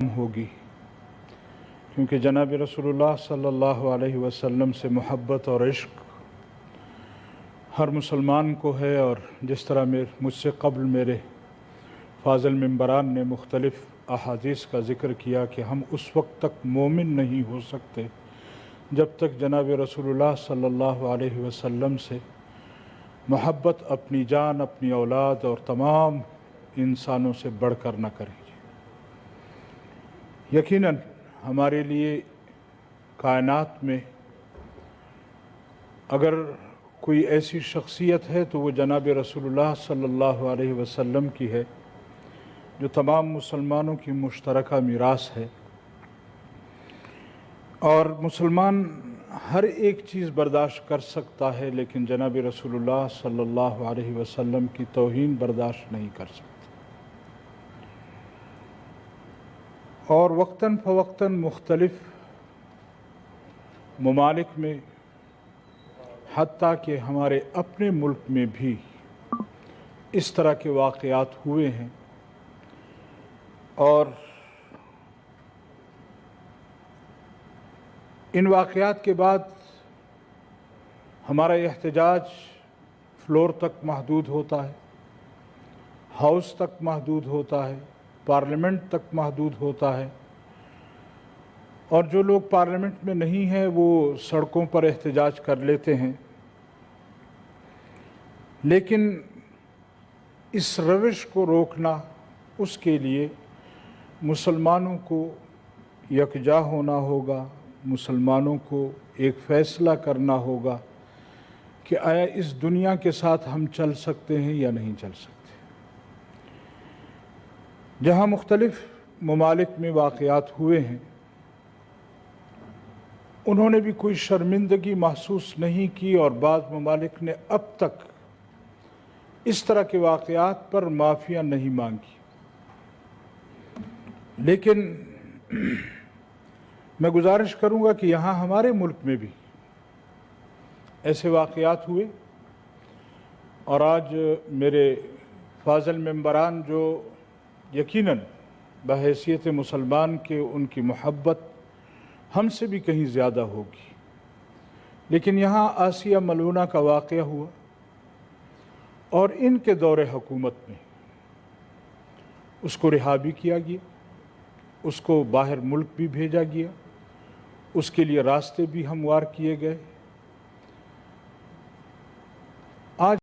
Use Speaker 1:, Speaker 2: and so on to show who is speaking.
Speaker 1: ہوگی، کیونکہ جناب رسول صلی اللہ علیہ وسلم سے محبت اور عشق ہر مسلمان کو ہے، اور جس طرح مجھ سے قبل میرے فاضل ممبران نے مختلف احادیث کا ذکر کیا کہ ہم اس وقت تک مومن نہیں ہو سکتے جب تک جناب رسول اللہ صلی اللہ علیہ وسلم سے محبت اپنی جان، اپنی اولاد اور تمام انسانوں سے بڑھ کر نہ کریں۔ یقیناً ہمارے لیے کائنات میں اگر کوئی ایسی شخصیت ہے تو وہ جناب رسول اللہ صلی اللہ علیہ وسلم کی ہے، جو تمام مسلمانوں کی مشترکہ میراث ہے، اور مسلمان ہر ایک چیز برداشت کر سکتا ہے لیکن جناب رسول اللہ صلی اللہ علیہ وسلم کی توہین برداشت نہیں کر سکتا۔ اور وقتاً فوقتاً مختلف ممالک میں، حتیٰ کہ ہمارے اپنے ملک میں بھی اس طرح کے واقعات ہوئے ہیں، اور ان واقعات کے بعد ہمارا احتجاج فلور تک محدود ہوتا ہے، ہاؤس تک محدود ہوتا ہے، پارلیمنٹ تک محدود ہوتا ہے، اور جو لوگ پارلیمنٹ میں نہیں ہیں وہ سڑکوں پر احتجاج کر لیتے ہیں۔ لیکن اس روش کو روکنا، اس کے لیے مسلمانوں کو یکجا ہونا ہوگا، مسلمانوں کو ایک فیصلہ کرنا ہوگا کہ آیا اس دنیا کے ساتھ ہم چل سکتے ہیں یا نہیں چل سکتے۔ جہاں مختلف ممالک میں واقعات ہوئے ہیں، انہوں نے بھی کوئی شرمندگی محسوس نہیں کی، اور بعض ممالک نے اب تک اس طرح کے واقعات پر معافیاں نہیں مانگی۔ لیکن میں گزارش کروں گا کہ یہاں ہمارے ملک میں بھی ایسے واقعات ہوئے، اور آج میرے فاضل ممبران جو یقیناً بحیثیت مسلمان کے ان کی محبت ہم سے بھی کہیں زیادہ ہوگی، لیکن یہاں آسیہ ملونہ کا واقعہ ہوا، اور ان کے دور حکومت میں اس کو رہا بھی کیا گیا، اس کو باہر ملک بھی بھیجا گیا، اس کے لیے راستے بھی ہموار کیے گئے،